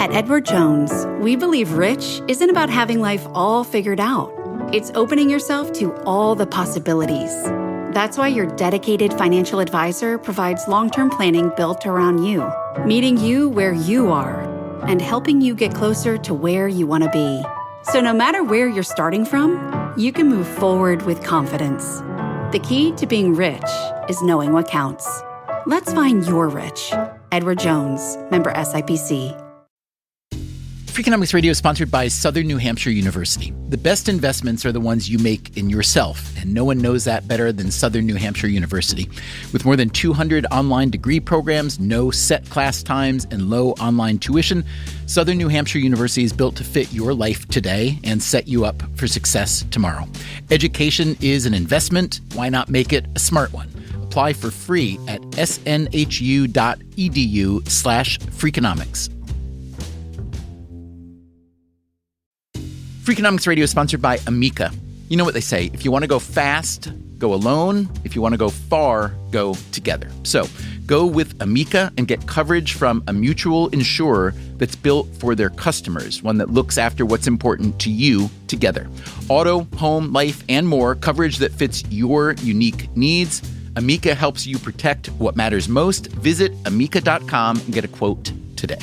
At Edward Jones, we believe rich isn't about having life all figured out. It's opening yourself to all the possibilities. That's why your dedicated financial advisor provides long-term planning built around you, meeting you where you are, and helping you get closer to where you want to be. So no matter where you're starting from, you can move forward with confidence. The key to being rich is knowing what counts. Let's find your rich. Edward Jones, member SIPC. Freakonomics Radio is sponsored by Southern New Hampshire University. The best investments are the ones you make in yourself, and no one knows that better than Southern New Hampshire University. With more than 200 online degree programs, no set class times, and low online tuition, Southern New Hampshire University is built to fit your life today and set you up for success tomorrow. Education is an investment. Why not make it a smart one? Apply for free at snhu.edu/Freakonomics. Freakonomics Radio is sponsored by Amica. You know what they say, if you want to go fast, go alone. If you want to go far, go together. So go with Amica and get coverage from a mutual insurer that's built for their customers, one that looks after what's important to you together. Auto, home, life, and more, coverage that fits your unique needs. Amica helps you protect what matters most. Visit amica.com and get a quote today.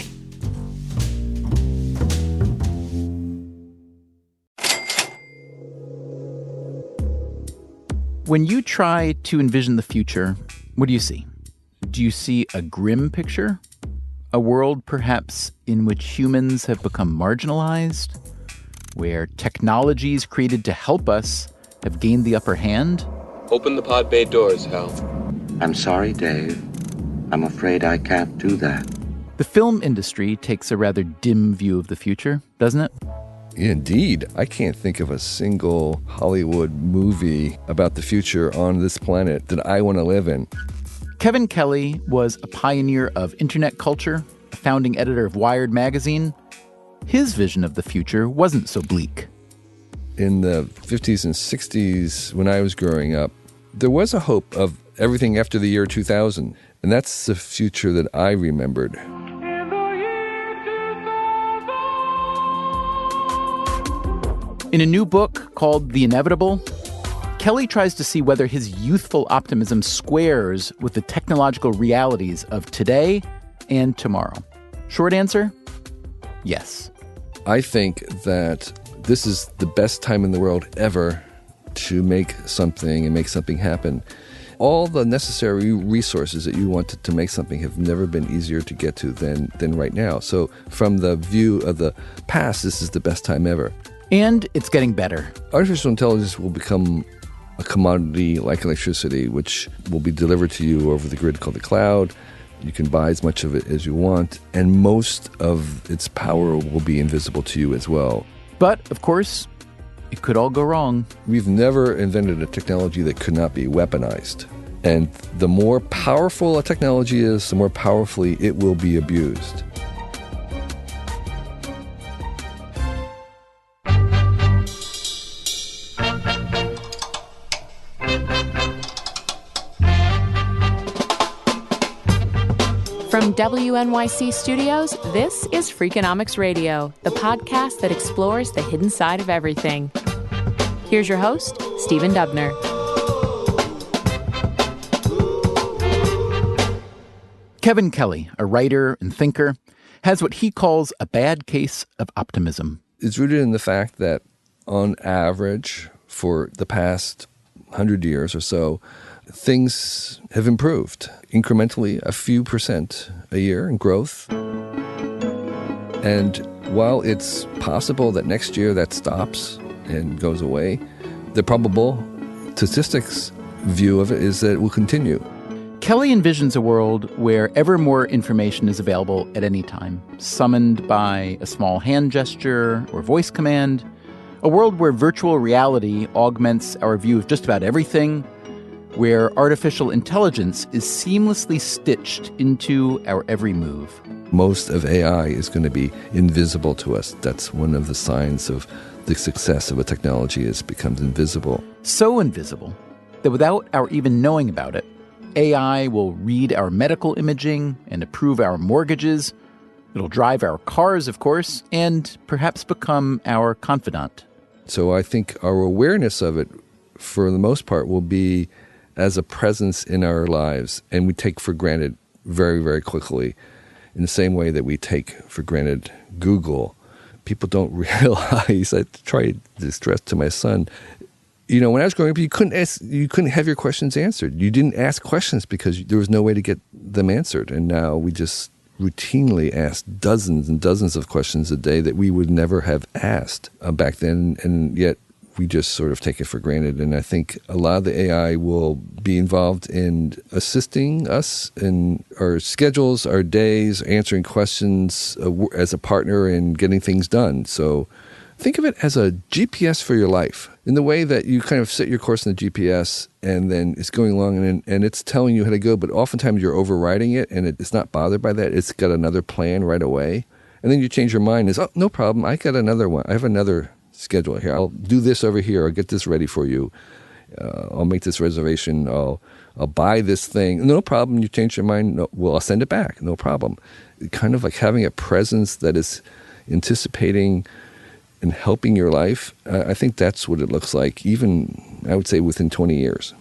When you try to envision the future, what do you see? Do you see a grim picture? A world, perhaps, in which humans have become marginalized? Where technologies created to help us have gained the upper hand? Open the pod bay doors, Hal. I'm sorry, Dave. I'm afraid I can't do that. The film industry takes a rather dim view of the future, doesn't it? Indeed. I can't think of a single Hollywood movie about the future on this planet that I want to live in. Kevin Kelly was a pioneer of internet culture, a founding editor of Wired magazine. His vision of the future wasn't so bleak. In the 50s and 60s, when I was growing up, there was a hope of everything after the year 2000, and that's the future that I remembered. In a new book called The Inevitable, Kelly tries to see whether his youthful optimism squares with the technological realities of today and tomorrow. Short answer, yes. I think that this is the best time in the world ever to make something and make something happen. All the necessary resources that you want to make something have never been easier to get to than right now. So from the view of the past, this is the best time ever. And it's getting better. Artificial intelligence will become a commodity like electricity, which will be delivered to you over the grid called the cloud. You can buy as much of it as you want, and most of its power will be invisible to you as well. But, of course, it could all go wrong. We've never invented a technology that could not be weaponized. And the more powerful a technology is, the more powerfully it will be abused. From WNYC Studios, this is Freakonomics Radio, the podcast that explores the hidden side of everything. Here's your host, Stephen Dubner. Kevin Kelly, a writer and thinker, has what he calls a bad case of optimism. It's rooted in the fact that, on average, for the past 100 years or so, things have improved incrementally, a few percent a year in growth. And while it's possible that next year that stops and goes away, the probable statistics view of it is that it will continue. Kelly envisions a world where ever more information is available at any time, summoned by a small hand gesture or voice command, a world where virtual reality augments our view of just about everything, where artificial intelligence is seamlessly stitched into our every move. Most of AI is going to be invisible to us. That's one of the signs of the success of a technology, is it becomes invisible. So invisible that without our even knowing about it, AI will read our medical imaging and approve our mortgages. It'll drive our cars, of course, and perhaps become our confidant. So I think our awareness of it, for the most part, will be as a presence in our lives, and we take for granted very, very quickly, in the same way that we take for granted Google. People don't realize, I try to stress to my son, you know, when I was growing up, you couldn't have your questions answered. You didn't ask questions because there was no way to get them answered. And now we just routinely ask dozens and dozens of questions a day that we would never have asked back then, and yet we just sort of take it for granted. And I think a lot of the AI will be involved in assisting us in our schedules, our days, answering questions as a partner in getting things done. So think of it as a GPS for your life, in the way that you kind of set your course in the GPS and then it's going along and it's telling you how to go, but oftentimes you're overriding it and it's not bothered by that. It's got another plan right away. And then you change your mind. It's, oh, no problem. I got another one. I have another schedule here. I'll do this over here. I'll get this ready for you. I'll make this reservation. I'll buy this thing. No problem. You change your mind. No, well, I'll send it back. No problem. Kind of like having a presence that is anticipating and helping your life. I think that's what it looks like, even, I would say, within 20 years.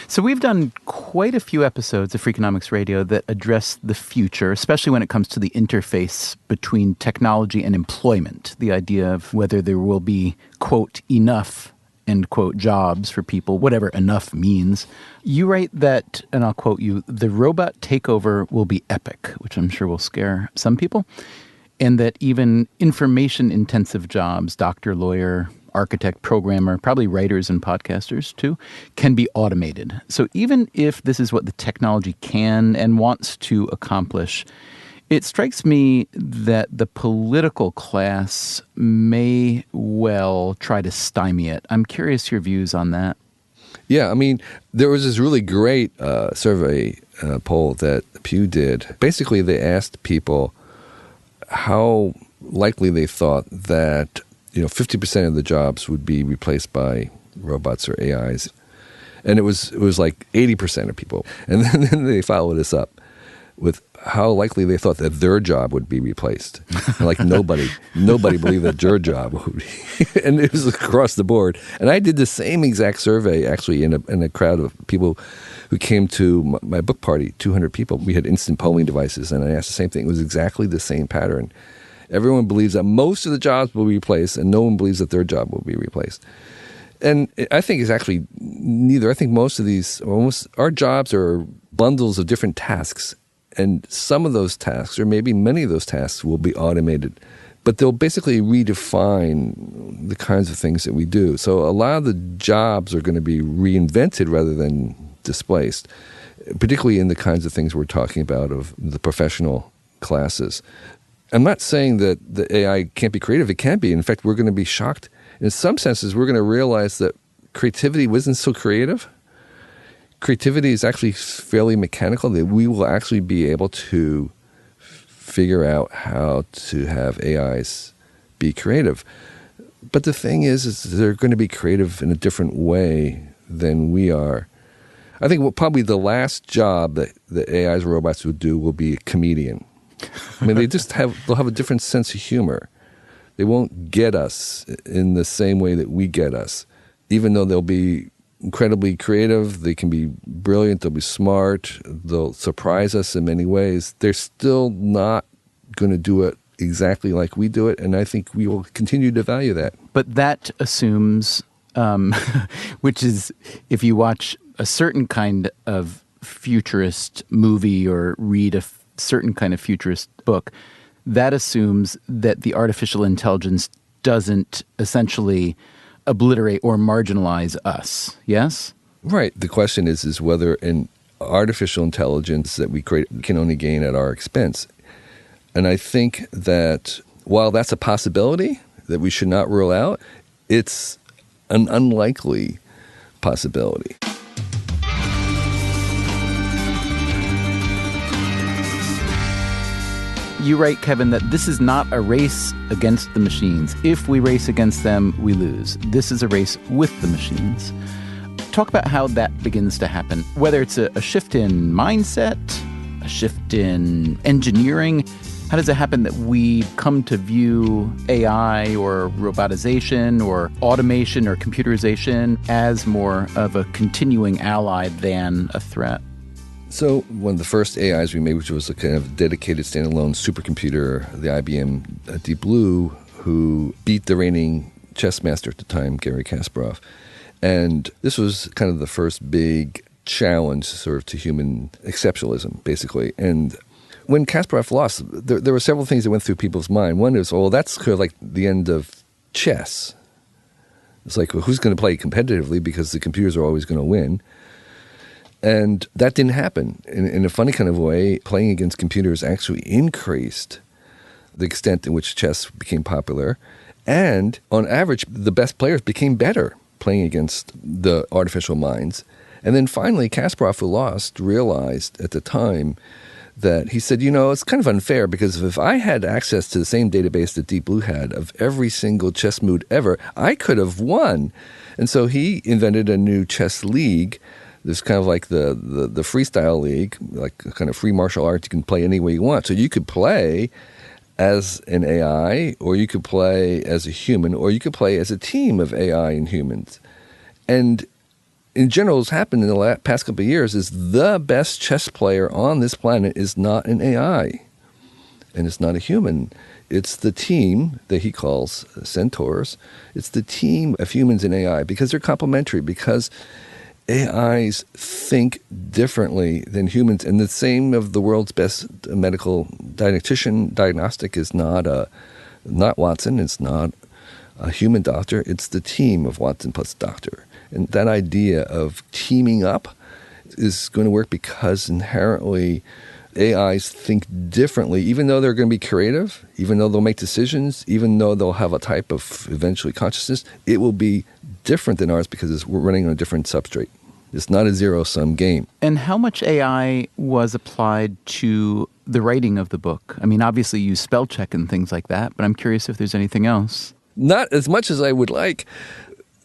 So we've done quite a few episodes of Freakonomics Radio that address the future, especially when it comes to the interface between technology and employment, the idea of whether there will be, quote, enough, end quote, jobs for people, whatever enough means. You write that, and I'll quote you, the robot takeover will be epic, which I'm sure will scare some people, and that even information-intensive jobs, doctor, lawyer, architect, programmer, probably writers and podcasters too, can be automated. So even if this is what the technology can and wants to accomplish, it strikes me that the political class may well try to stymie it. I'm curious your views on that. Yeah, I mean, there was this really great survey poll that Pew did. Basically, they asked people how likely they thought that 50% of the jobs would be replaced by robots or AIs. And it was like 80% of people. And then they followed this up with how likely they thought that their job would be replaced. Like nobody believed that your job would be. And it was across the board. And I did the same exact survey actually in a crowd of people who came to my book party, 200 people. We had instant polling devices, and I asked the same thing. It was exactly the same pattern. Everyone believes that most of the jobs will be replaced, and no one believes that their job will be replaced. And I think it's actually neither. I think most of these, our jobs are bundles of different tasks, and some of those tasks, or maybe many of those tasks, will be automated. But they'll basically redefine the kinds of things that we do. So a lot of the jobs are going to be reinvented rather than displaced, particularly in the kinds of things we're talking about of the professional classes. I'm not saying that the AI can't be creative. It can be. In fact, we're going to be shocked. In some senses, we're going to realize that creativity wasn't so creative. Creativity is actually fairly mechanical, that we will actually be able to figure out how to have AIs be creative. But the thing is they're going to be creative in a different way than we are. I think probably the last job that the AIs or robots will do will be a comedian. I mean, they'll have a different sense of humor. They won't get us in the same way that we get us. Even though they'll be incredibly creative, they can be brilliant, they'll be smart, they'll surprise us in many ways, they're still not going to do it exactly like we do it, and I think we will continue to value that. But that assumes, which is, if you watch a certain kind of futurist movie or read a certain kind of futurist book, that assumes that the artificial intelligence doesn't essentially obliterate or marginalize us, yes? Right. The question is whether an artificial intelligence that we create can only gain at our expense. And I think that while that's a possibility that we should not rule out, it's an unlikely possibility. You write, Kevin, that this is not a race against the machines. If we race against them, we lose. This is a race with the machines. Talk about how that begins to happen, whether it's a shift in mindset, a shift in engineering. How does it happen that we come to view AI or robotization or automation or computerization as more of a continuing ally than a threat? So one of the first AIs we made, which was a kind of dedicated standalone supercomputer, the IBM Deep Blue, who beat the reigning chess master at the time, Garry Kasparov. And this was kind of the first big challenge sort of to human exceptionalism, basically. And when Kasparov lost, there were several things that went through people's mind. One is, well, that's kind of like the end of chess. It's like, well, who's going to play competitively because the computers are always going to win? And that didn't happen. In a funny kind of way, playing against computers actually increased the extent in which chess became popular. And on average, the best players became better playing against the artificial minds. And then finally, Kasparov, who lost, realized at the time that he said, it's kind of unfair because if I had access to the same database that Deep Blue had of every single chess move ever, I could have won. And so he invented a new chess league. There's kind of like the freestyle league, like a kind of free martial arts. You can play any way you want. So you could play as an AI, or you could play as a human, or you could play as a team of AI and humans. And in general, what's happened in the past couple of years is the best chess player on this planet is not an AI, and it's not a human. It's the team that he calls centaurs. It's the team of humans and AI because they're complementary, because AIs think differently than humans. And the same of the world's best medical diagnostic is not Watson. It's not a human doctor. It's the team of Watson plus doctor. And that idea of teaming up is going to work because inherently AIs think differently, even though they're going to be creative, even though they'll make decisions, even though they'll have a type of eventually consciousness, it will be different than ours because we're running on a different substrate. It's not a zero-sum game. And how much AI was applied to the writing of the book? I mean, obviously you spell check and things like that, but I'm curious if there's anything else. Not as much as I would like,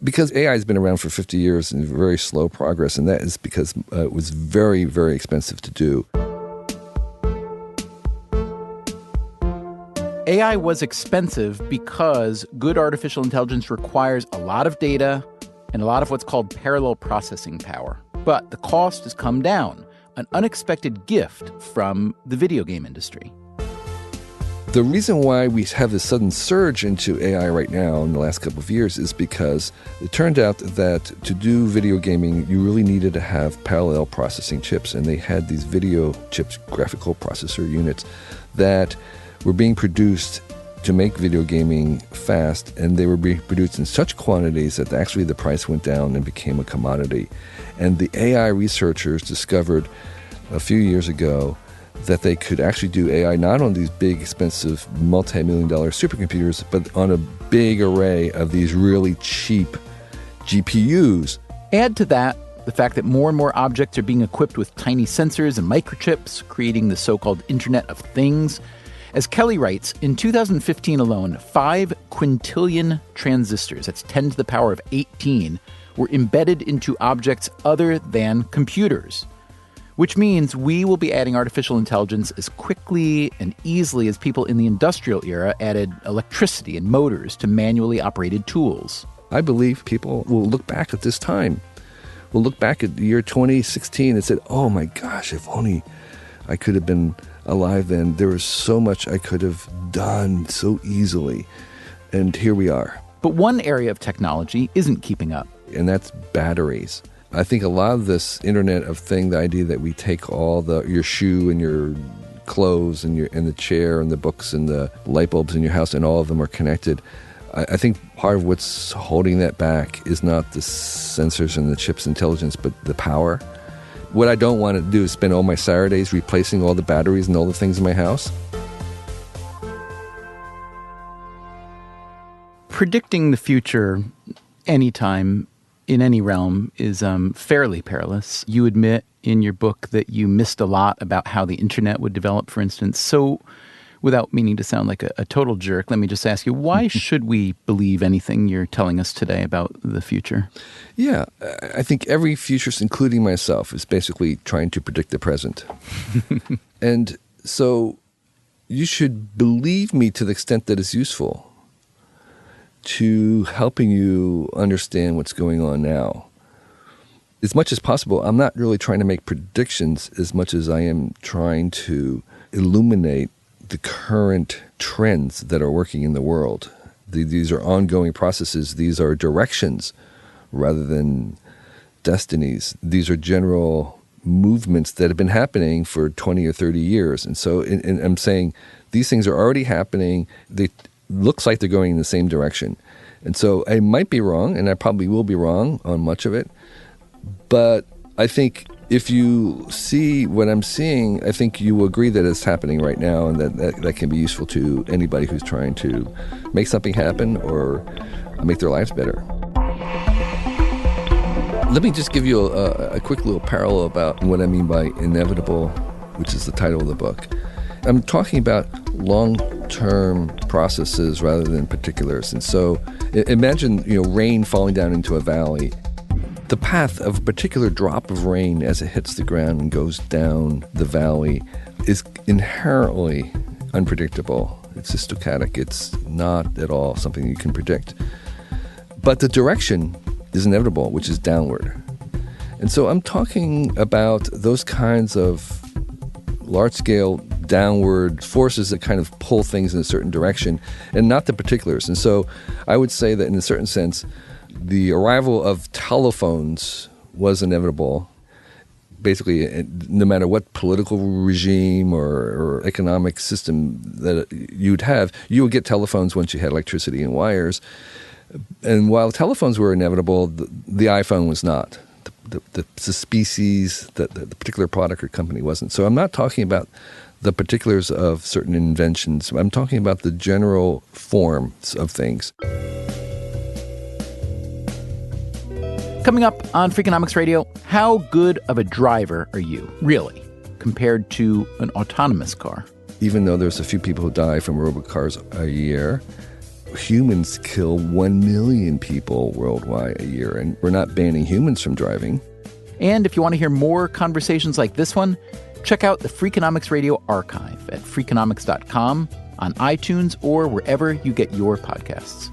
because AI has been around for 50 years and very slow progress, and that is because it was very, very expensive to do. AI was expensive because good artificial intelligence requires a lot of data and a lot of what's called parallel processing power. But the cost has come down, an unexpected gift from the video game industry. The reason why we have this sudden surge into AI right now in the last couple of years is because it turned out that to do video gaming, you really needed to have parallel processing chips. And they had these video chips, graphical processor units, that were being produced to make video gaming fast, and they were being produced in such quantities that actually the price went down and became a commodity. And the AI researchers discovered a few years ago that they could actually do AI not on these big, expensive, multi-million-dollar supercomputers, but on a big array of these really cheap GPUs. Add to that the fact that more and more objects are being equipped with tiny sensors and microchips, creating the so-called Internet of Things. As Kelly writes, in 2015 alone, 5 quintillion transistors, that's 10 to the power of 18, were embedded into objects other than computers, which means we will be adding artificial intelligence as quickly and easily as people in the industrial era added electricity and motors to manually operated tools. I believe people will look back at this time, will look back at the year 2016 and said, oh my gosh, if only I could have been alive then. There was so much I could have done so easily. And here we are. But one area of technology isn't keeping up. And that's batteries. I think a lot of this Internet of Thing, the idea that we take all your shoe and your clothes and the chair and the books and the light bulbs in your house and all of them are connected. I think part of what's holding that back is not the sensors and the chips intelligence, but the power. What I don't want to do is spend all my Saturdays replacing all the batteries and all the things in my house. Predicting the future anytime in any realm is fairly perilous. You admit in your book that you missed a lot about how the internet would develop, for instance. So without meaning to sound like a total jerk, let me just ask you, why should we believe anything you're telling us today about the future? Yeah, I think every futurist, including myself, is basically trying to predict the present. And so you should believe me to the extent that it's useful to helping you understand what's going on now. As much as possible, I'm not really trying to make predictions as much as I am trying to illuminate the current trends that are working in the world. These are ongoing processes. These are directions rather than destinies. These are general movements that have been happening for 20 or 30 years. And so I'm saying these things are already happening. They looks like they're going in the same direction. And so I might be wrong, and I probably will be wrong on much of it. But I think if you see what I'm seeing, I think you will agree that it's happening right now, and that can be useful to anybody who's trying to make something happen or make their lives better. Let me just give you a quick little parallel about what I mean by inevitable, which is the title of the book. I'm talking about long-term processes rather than particulars. And so imagine, rain falling down into a valley. The path of a particular drop of rain as it hits the ground and goes down the valley is inherently unpredictable. It's stochastic. It's not at all something you can predict. But the direction is inevitable, which is downward. And so I'm talking about those kinds of large-scale downward forces that kind of pull things in a certain direction and not the particulars. And so I would say that in a certain sense, the arrival of telephones was inevitable. Basically, no matter what political regime or economic system that you'd have, you would get telephones once you had electricity and wires. And while telephones were inevitable, the iPhone was not. The species, the particular product or company wasn't. So I'm not talking about the particulars of certain inventions. I'm talking about the general forms of things. Coming up on Freakonomics Radio, how good of a driver are you, really, compared to an autonomous car? Even though there's a few people who die from robot cars a year, humans kill 1 million people worldwide a year, and we're not banning humans from driving. And if you want to hear more conversations like this one, check out the Freakonomics Radio archive at Freakonomics.com, on iTunes, or wherever you get your podcasts.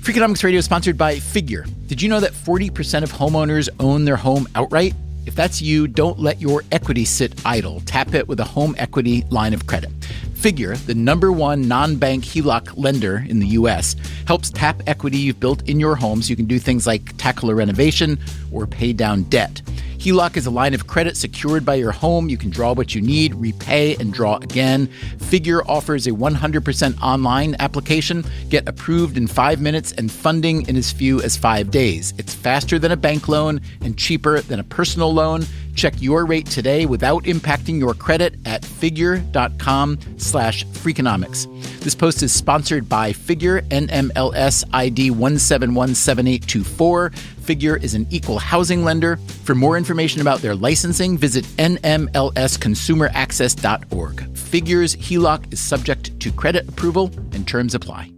Freakonomics Radio is sponsored by Figure. Did you know that 40% of homeowners own their home outright? If that's you, don't let your equity sit idle. Tap it with a home equity line of credit. Figure, the #1 non-bank HELOC lender in the U.S., helps tap equity you've built in your home so you can do things like tackle a renovation or pay down debt. HELOC is a line of credit secured by your home. You can draw what you need, repay, and draw again. Figure offers a 100% online application. Get approved in 5 minutes and funding in as few as 5 days. It's faster than a bank loan and cheaper than a personal loan. Check your rate today without impacting your credit at figure.com/Freakonomics. This post is sponsored by Figure, NMLS ID 1717824. Figure is an equal housing lender. For more information about their licensing, visit nmlsconsumeraccess.org. Figure's HELOC is subject to credit approval and terms apply.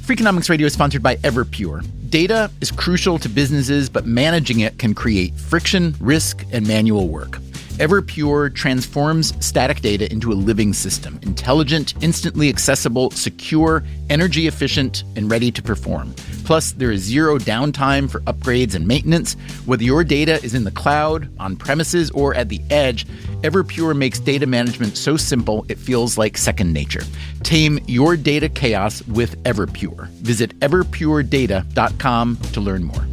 Freakonomics Radio is sponsored by Everpure. Data is crucial to businesses, but managing it can create friction, risk, and manual work. Everpure transforms static data into a living system, intelligent, instantly accessible, secure, energy efficient, and ready to perform. Plus, there is zero downtime for upgrades and maintenance. Whether your data is in the cloud, on premises, or at the edge, Everpure makes data management so simple it feels like second nature. Tame your data chaos with Everpure. Visit everpuredata.com to learn more.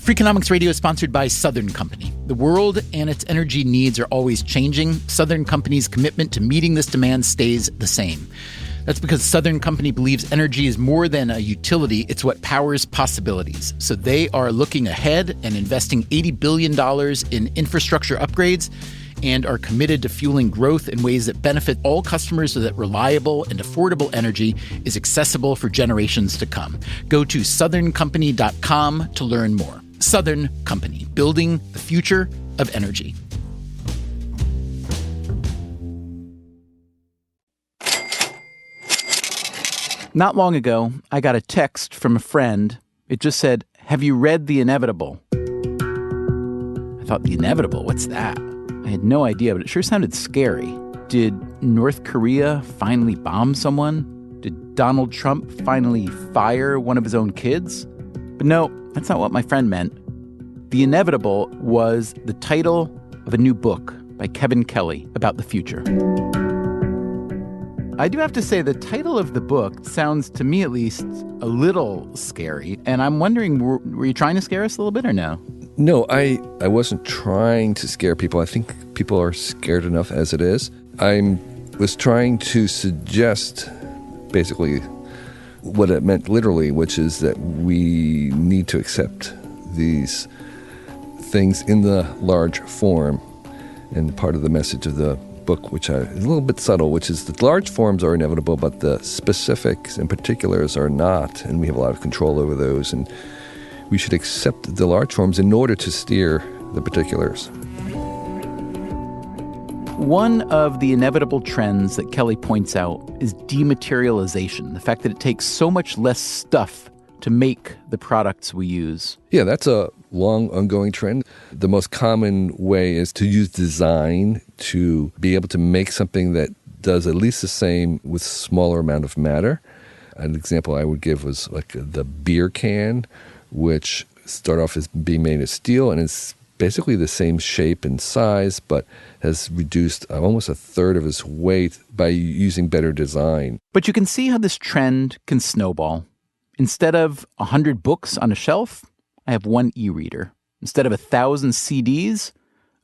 Freakonomics Radio is sponsored by Southern Company. The world and its energy needs are always changing. Southern Company's commitment to meeting this demand stays the same. That's because Southern Company believes energy is more than a utility, it's what powers possibilities. So they are looking ahead and investing $80 billion in infrastructure upgrades and are committed to fueling growth in ways that benefit all customers so that reliable and affordable energy is accessible for generations to come. Go to southerncompany.com to learn more. Southern Company, building the future of energy. Not long ago, I got a text from a friend. It just said, "Have you read The Inevitable?" I thought, The Inevitable? What's that? I had no idea, but it sure sounded scary. Did North Korea finally bomb someone? Did Donald Trump finally fire one of his own kids? But no, that's not what my friend meant. The Inevitable was the title of a new book by Kevin Kelly about the future. I do have to say the title of the book sounds, to me at least, a little scary. And I'm wondering, were you trying to scare us a little bit or no? No, I wasn't trying to scare people. I think people are scared enough as it is. I was trying to suggest basically what it meant literally, which is that we need to accept these things in the large form. And part of the message of the book, which is a little bit subtle, which is that large forms are inevitable, but the specifics and particulars are not, and we have a lot of control over those, and we should accept the large forms in order to steer the particulars. One of the inevitable trends that Kelly points out is dematerialization, the fact that it takes so much less stuff to make the products we use. Yeah, that's a long, ongoing trend. The most common way is to use design to be able to make something that does at least the same with smaller amount of matter. An example I would give was like the beer can, which started off as being made of steel and is basically the same shape and size, but has reduced almost a third of its weight by using better design. But you can see how this trend can snowball. Instead of 100 books on a shelf, I have one e-reader. Instead of 1,000 CDs,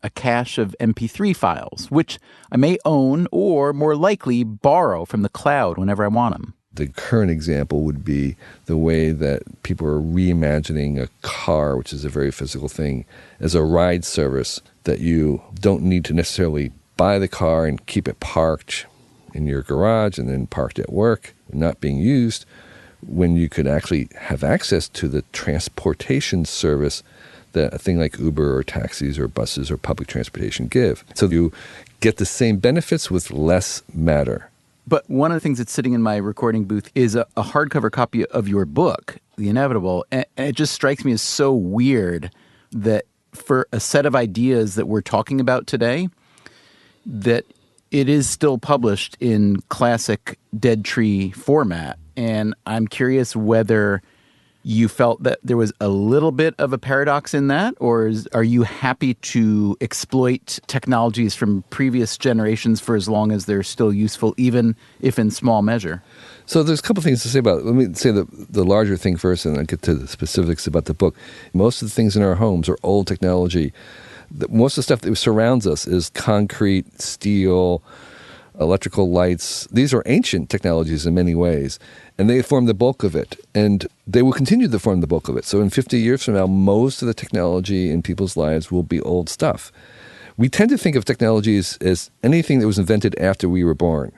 a cache of MP3 files, which I may own or more likely borrow from the cloud whenever I want them. The current example would be the way that people are reimagining a car, which is a very physical thing, as a ride service that you don't need to necessarily buy the car and keep it parked in your garage and then parked at work, not being used, when you could actually have access to the transportation service that a thing like Uber or taxis or buses or public transportation give. So you get the same benefits with less matter. But one of the things that's sitting in my recording booth is a hardcover copy of your book, The Inevitable. And it just strikes me as so weird that for a set of ideas that we're talking about today, that it is still published in classic Dead Tree format. And I'm curious whether you felt that there was a little bit of a paradox in that, or are you happy to exploit technologies from previous generations for as long as they're still useful, even if in small measure? So there's a couple things to say about it. Let me say the larger thing first, and then get to the specifics about the book. Most of the things in our homes are old technology. Most of the stuff that surrounds us is concrete, steel, electrical lights. These are ancient technologies in many ways, and they form the bulk of it, and they will continue to form the bulk of it. So in 50 years from now, most of the technology in people's lives will be old stuff. We tend to think of technology as anything that was invented after we were born.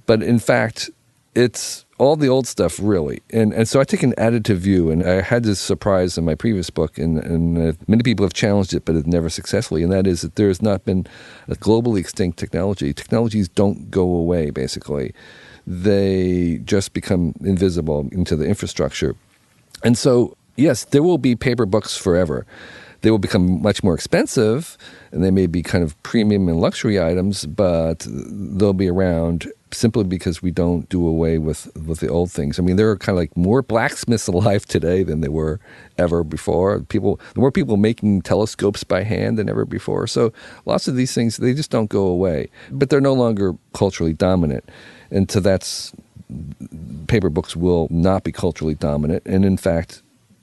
But in fact, it's all the old stuff, really. And so I take an additive view, and I had this surprise in my previous book, and many people have challenged it, but never successfully, and that is that there has not been a globally extinct technology. Technologies don't go away, basically. They just become invisible into the infrastructure. And so, yes, there will be paper books forever. They will become much more expensive, and they may be kind of premium and luxury items, but they'll be around simply because we don't do away with the old things. I mean, there are kind of like more blacksmiths alive today than there were ever before. The more people making telescopes by hand than ever before. So lots of these things, they just don't go away. But they're no longer culturally dominant. And so paper books will not be culturally dominant. And in fact,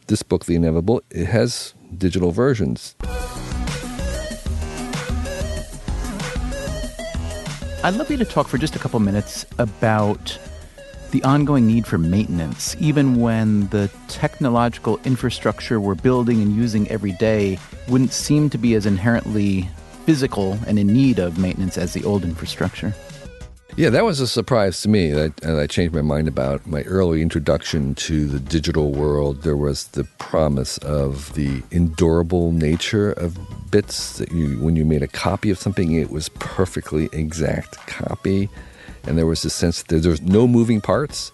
this book, The Inevitable, it has digital versions. I'd love you to talk for just a couple minutes about the ongoing need for maintenance, even when the technological infrastructure we're building and using every day wouldn't seem to be as inherently physical and in need of maintenance as the old infrastructure. Yeah, that was a surprise to me. That I changed my mind about my early introduction to the digital world. There was the promise of the endurable nature of bits, that when you made a copy of something, it was perfectly exact copy. And there was this sense that there's no moving parts.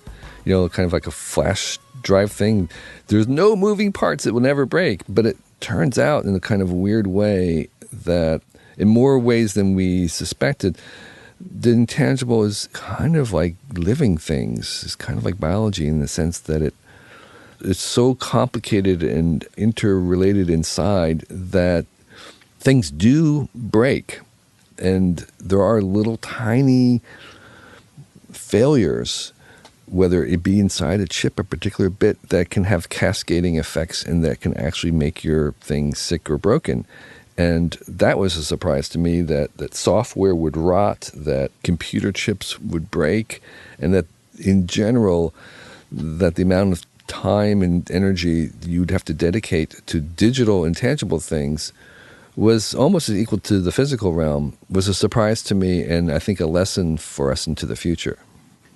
kind of like a flash drive thing. There's no moving parts. It will never break. But it turns out in a kind of weird way that in more ways than we suspected, the intangible is kind of like living things. It's kind of like biology in the sense that it's so complicated and interrelated inside that things do break. And there are little tiny failures, whether it be inside a chip, a particular bit, that can have cascading effects and that can actually make your thing sick or broken. And that was a surprise to me, that software would rot, that computer chips would break, and that in general, that the amount of time and energy you'd have to dedicate to digital intangible things was almost as equal to the physical realm, was a surprise to me, and I think a lesson for us into the future.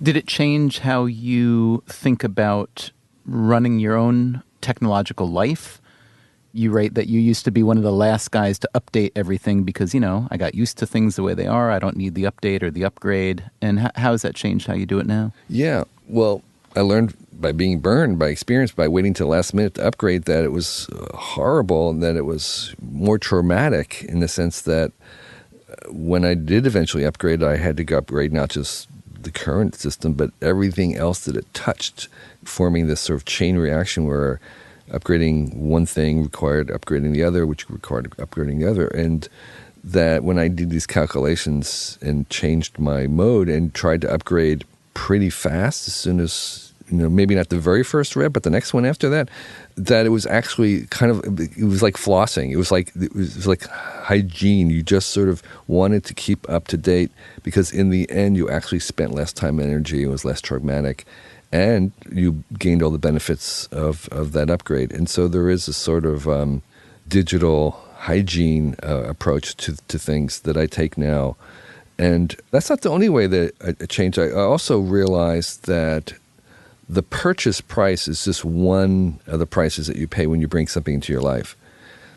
Did it change how you think about running your own technological life? You write that you used to be one of the last guys to update everything because, I got used to things the way they are. I don't need the update or the upgrade. And how has that changed how you do it now? Yeah, well, I learned by being burned, by experience, by waiting till the last minute to upgrade, that it was horrible and that it was more traumatic in the sense that when I did eventually upgrade, I had to upgrade not just the current system, but everything else that it touched, forming this sort of chain reaction where upgrading one thing required upgrading the other, which required upgrading the other. And that when I did these calculations and changed my mode and tried to upgrade pretty fast as soon as, maybe not the very first rev, but the next one after that, that it was actually it was like flossing. It was like hygiene. You just sort of wanted to keep up to date because in the end, you actually spent less time and energy. It was less traumatic. And you gained all the benefits of that upgrade. And so there is a sort of digital hygiene approach to things that I take now. And that's not the only way that I changed. I also realized that the purchase price is just one of the prices that you pay when you bring something into your life.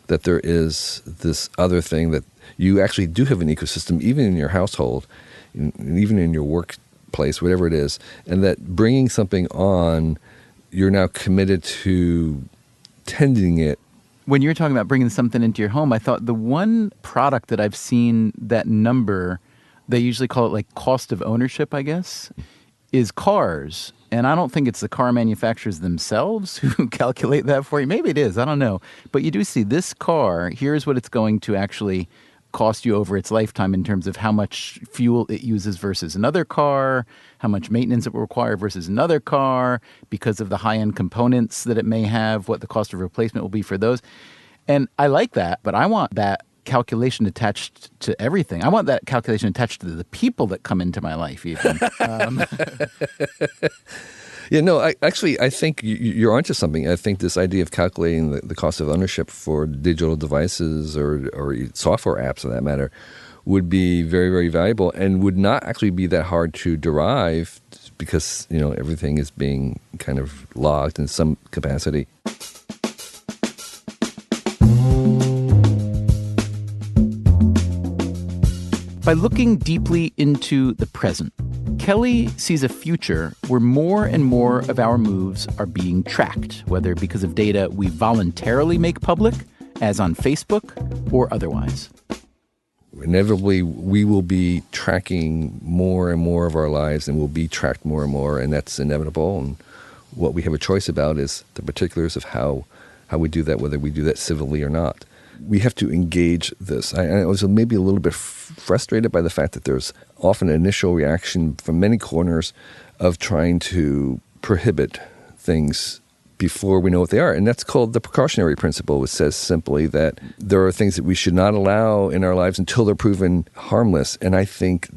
That there is this other thing that you actually do have an ecosystem, even in your household, and even in your workplace, whatever it is, and that bringing something on, you're now committed to tending it. When you're talking about bringing something into your home, I thought the one product that I've seen that number, they usually call it like cost of ownership, I guess, is cars. And I don't think it's the car manufacturers themselves who calculate that for you. Maybe it is. I don't know. But you do see this car, here's what it's going to actually cost you over its lifetime in terms of how much fuel it uses versus another car, how much maintenance it will require versus another car, because of the high-end components that it may have, what the cost of replacement will be for those. And I like that, but I want that calculation attached to everything. I want that calculation attached to the people that come into my life even. Yeah, no, I think you're onto something. I think this idea of calculating the cost of ownership for digital devices or software apps, for that matter, would be very, very valuable and would not actually be that hard to derive because, everything is being kind of logged in some capacity. By looking deeply into the present, Kelly sees a future where more and more of our moves are being tracked, whether because of data we voluntarily make public, as on Facebook, or otherwise. Inevitably, we will be tracking more and more of our lives and will be tracked more and more, and that's inevitable. And what we have a choice about is the particulars of how we do that, whether we do that civilly or not. We have to engage this. I was maybe a little bit frustrated by the fact that there's often an initial reaction from many corners of trying to prohibit things before we know what they are. And that's called the precautionary principle, which says simply that there are things that we should not allow in our lives until they're proven harmless. And I think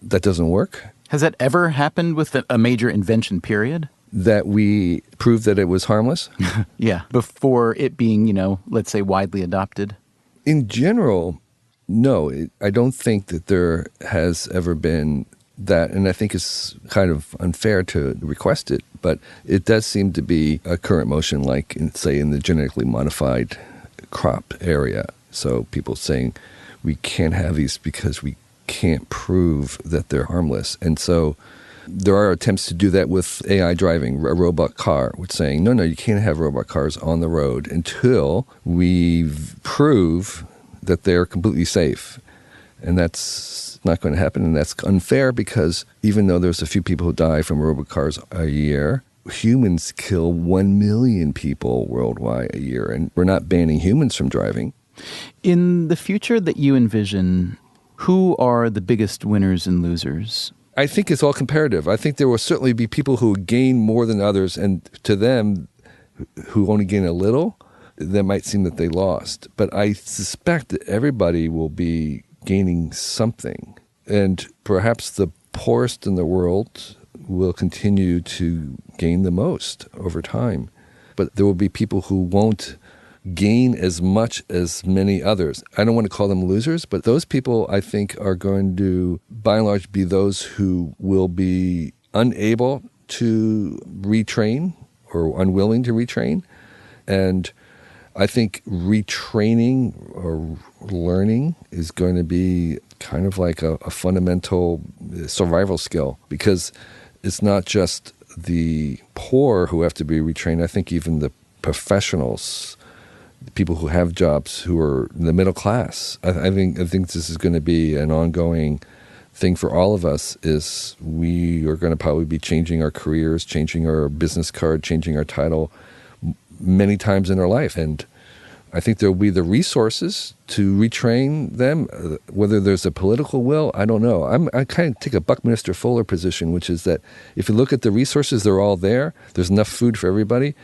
that doesn't work. Has that ever happened with a major invention period? That we proved that it was harmless? Yeah, before it being, let's say widely adopted? In general, no. I don't think that there has ever been that, and I think it's kind of unfair to request it, but it does seem to be a current motion, like, say, in the genetically modified crop area. So people saying we can't have these because we can't prove that they're harmless. And so There are attempts to do that with AI driving, a robot car, with saying, no, you can't have robot cars on the road until we prove that they're completely safe. And that's not going to happen, and that's unfair because even though there's a few people who die from robot cars a year, humans kill 1 million people worldwide a year, and we're not banning humans from driving. In the future that you envision, who are the biggest winners and losers? I think it's all comparative. I think there will certainly be people who gain more than others, and to them, who only gain a little, that might seem that they lost. But I suspect that everybody will be gaining something. And perhaps the poorest in the world will continue to gain the most over time. But there will be people who won't gain as much as many others. I don't want to call them losers, but those people, I think, are going to, by and large, be those who will be unable to retrain or unwilling to retrain. And I think retraining or learning is going to be kind of like a fundamental survival skill, because it's not just the poor who have to be retrained. I think even the professionals, the people who have jobs who are the middle class, I think this is going to be an ongoing thing for all of us. Is we are going to probably be changing our careers, changing our business card, changing our title many times in our life. And I think there will be the resources to retrain them. Whether there's a political will, I don't know. I kind of take a Buckminster Fuller position, which is that if you look at the resources, they're all there. There's enough food for everybody.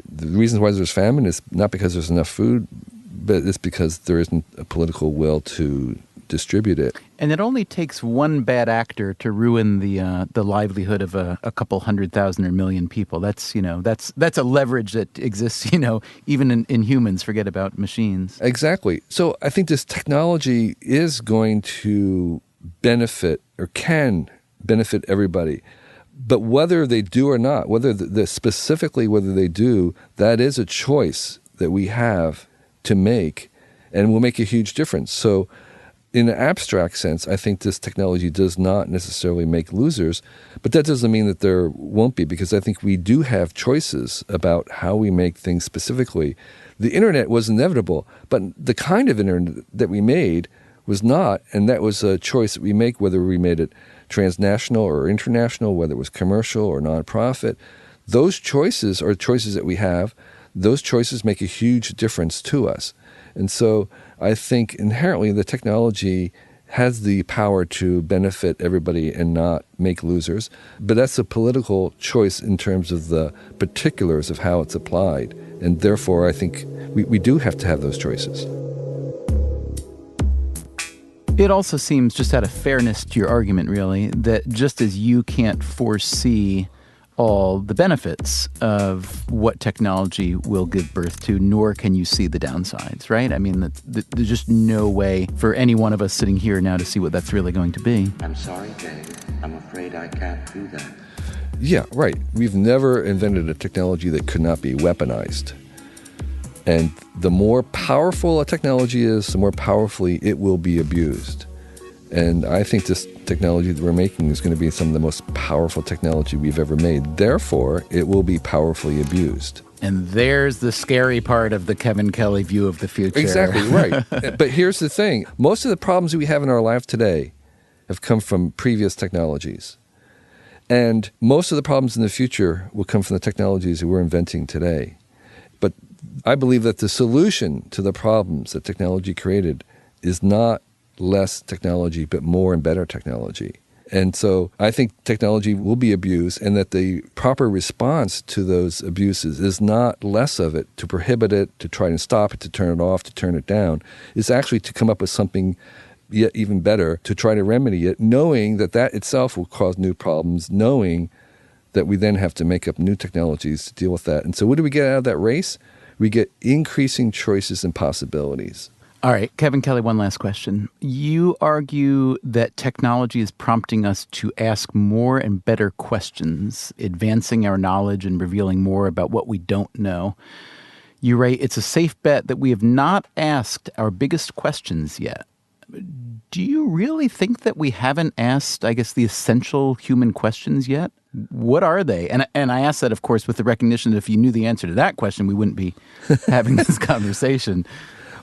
The reasons why there's famine is not because there's enough food, but it's because there isn't a political will to distribute it. And it only takes one bad actor to ruin the livelihood of a couple 100,000 or million people. That's a leverage that exists, even in humans. Forget about machines. Exactly. So I think this technology is going to benefit or can benefit everybody. But whether they do or not, specifically whether they do, that is a choice that we have to make, and will make a huge difference. So in an abstract sense, I think this technology does not necessarily make losers, but that doesn't mean that there won't be, because I think we do have choices about how we make things specifically. The internet was inevitable, but the kind of internet that we made was not, and that was a choice that we make, whether we made it transnational or international, whether it was commercial or nonprofit. Those choices are choices that we have. Those choices make a huge difference to us. And so I think inherently the technology has the power to benefit everybody and not make losers. But that's a political choice in terms of the particulars of how it's applied. And therefore, I think we do have to have those choices. It also seems, just out of fairness to your argument, really, that just as you can't foresee all the benefits of what technology will give birth to, nor can you see the downsides, right? I mean, there's just no way for any one of us sitting here now to see what that's really going to be. I'm sorry, Dave. I'm afraid I can't do that. Yeah, right. We've never invented a technology that could not be weaponized. And the more powerful a technology is, the more powerfully it will be abused. And I think this technology that we're making is going to be some of the most powerful technology we've ever made. Therefore, it will be powerfully abused. And there's the scary part of the Kevin Kelly view of the future. Exactly, right. But here's the thing. Most of the problems we have in our life today have come from previous technologies. And most of the problems in the future will come from the technologies that we're inventing today. But I believe that the solution to the problems that technology created is not less technology, but more and better technology. And so I think technology will be abused, and that the proper response to those abuses is not less of it, to prohibit it, to try and stop it, to turn it off, to turn it down. It's actually to come up with something yet even better, to try to remedy it, knowing that that itself will cause new problems, knowing that we then have to make up new technologies to deal with that. And so what do we get out of that race? We get increasing choices and possibilities. All right, Kevin Kelly, one last question. You argue that technology is prompting us to ask more and better questions, advancing our knowledge and revealing more about what we don't know. You write, it's a safe bet that we have not asked our biggest questions yet. do you really think that we haven't asked, I guess, the essential human questions yet? What are they? And I ask that, of course, with the recognition that if you knew the answer to that question, we wouldn't be having this conversation.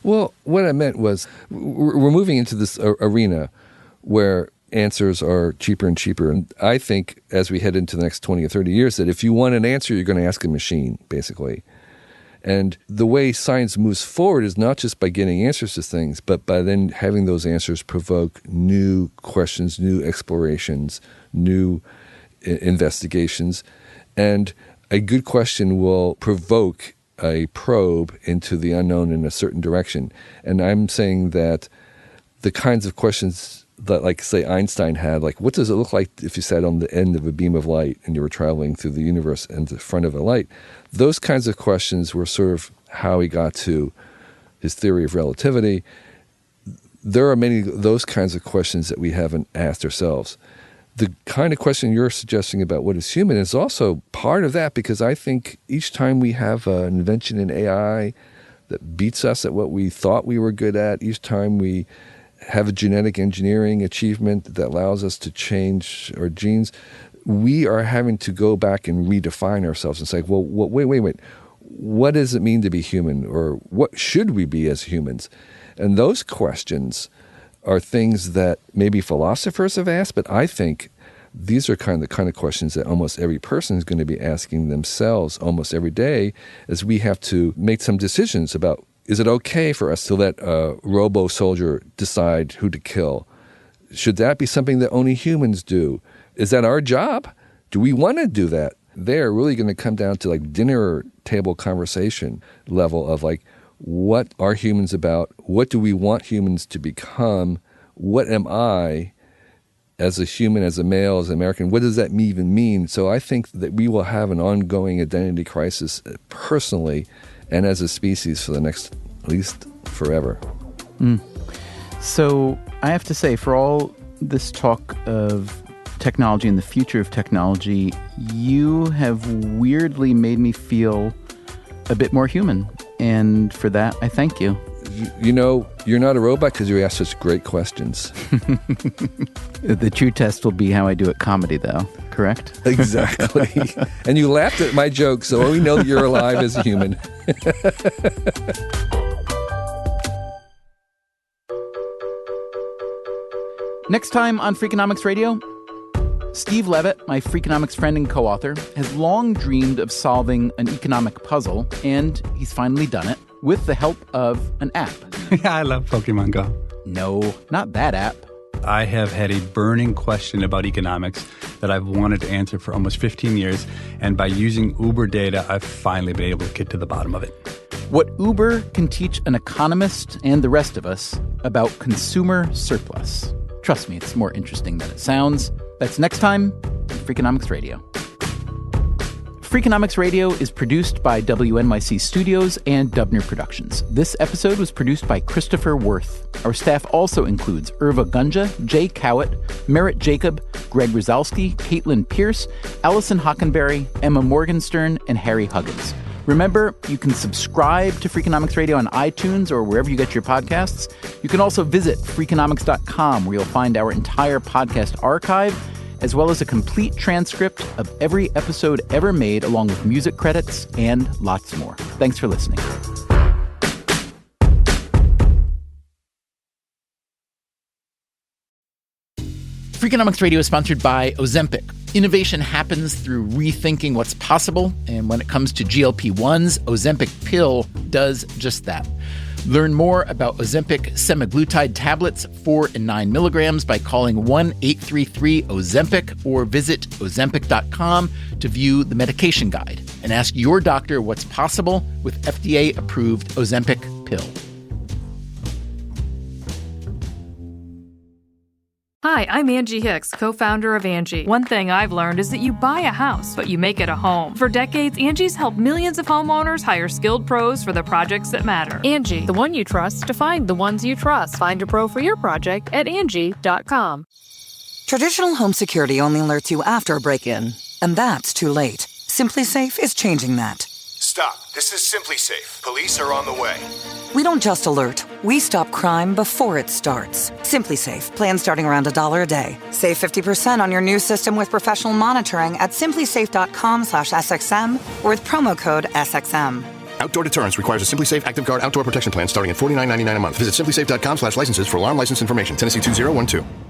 Well, what I meant was we're moving into this arena where answers are cheaper and cheaper. And I think as we head into the next 20 or 30 years that if you want an answer, you're going to ask a machine, basically. And the way science moves forward is not just by getting answers to things, but by then having those answers provoke new questions, new explorations, new investigations. And a good question will provoke a probe into the unknown in a certain direction. And I'm saying that the kinds of questions that, like, say, Einstein had, like, what does it look like if you sat on the end of a beam of light and you were traveling through the universe and the front of a light? Those kinds of questions were sort of how he got to his theory of relativity. There are many of those kinds of questions that we haven't asked ourselves. The kind of question you're suggesting about what is human is also part of that, because I think each time we have an invention in AI that beats us at what we thought we were good at, each time we have a genetic engineering achievement that allows us to change our genes, we are having to go back and redefine ourselves and say, well, wait. What does it mean to be human? Or what should we be as humans? And those questions are things that maybe philosophers have asked, but I think these are the kind of questions that almost every person is going to be asking themselves almost every day as we have to make some decisions about, is it okay for us to let a robo-soldier decide who to kill? Should that be something that only humans do? Is that our job? Do we want to do that? They're really going to come down to like dinner table conversation level of like, what are humans about? What do we want humans to become? What am I as a human, as a male, as an American? What does that even mean? So I think that we will have an ongoing identity crisis personally and as a species for the next, at least forever. So I have to say, for all this talk of technology and the future of technology, you have weirdly made me feel a bit more human. And for that, I thank you. You know, you're not a robot because you ask such great questions. The true test will be how I do at comedy, though, correct? Exactly. And you laughed at my joke, so we know that you're alive as a human. Next time on Freakonomics Radio, Steve Levitt, my Freakonomics friend and co-author, has long dreamed of solving an economic puzzle, and he's finally done it with the help of an app. I love Pokemon Go. No, not that app. I have had a burning question about economics that I've wanted to answer for almost 15 years, and by using Uber data, I've finally been able to get to the bottom of it. What Uber can teach an economist and the rest of us about consumer surplus. Trust me, it's more interesting than it sounds. That's next time on Freakonomics Radio. Freakonomics Radio is produced by WNYC Studios and Dubner Productions. This episode was produced by Christopher Worth. Our staff also includes Irva Gunja, Jay Cowett, Merritt Jacob, Greg Rosalski, Caitlin Pierce, Allison Hockenberry, Emma Morgenstern, and Harry Huggins. Remember, you can subscribe to Freakonomics Radio on iTunes or wherever you get your podcasts. You can also visit Freakonomics.com, where you'll find our entire podcast archive, as well as a complete transcript of every episode ever made, along with music credits and lots more. Thanks for listening. Freakonomics Radio is sponsored by Ozempic. Innovation happens through rethinking what's possible, and when it comes to GLP-1s, Ozempic Pill does just that. Learn more about Ozempic semaglutide tablets, 4 and 9 milligrams, by calling 1-833-OZEMPIC or visit Ozempic.com to view the medication guide and ask your doctor what's possible with FDA-approved Ozempic Pill. Hi, I'm Angie Hicks, co-founder of Angie. One thing I've learned is that you buy a house, but you make it a home. For decades, Angie's helped millions of homeowners hire skilled pros for the projects that matter. Angie, the one you trust to find the ones you trust. Find a pro for your project at Angie.com. Traditional home security only alerts you after a break-in, and that's too late. SimpliSafe is changing that. Stop. This is SimpliSafe. Police are on the way. We don't just alert, We stop crime before it starts. SimpliSafe, plan starting around $1 a day. Save 50% on your new system with professional monitoring at simplisafe.com/SXM or with promo code SXM. Outdoor deterrence requires a SimpliSafe Active Guard outdoor protection plan starting at $49.99 a month. Visit simplisafe.com/licenses for alarm license information. Tennessee 2012.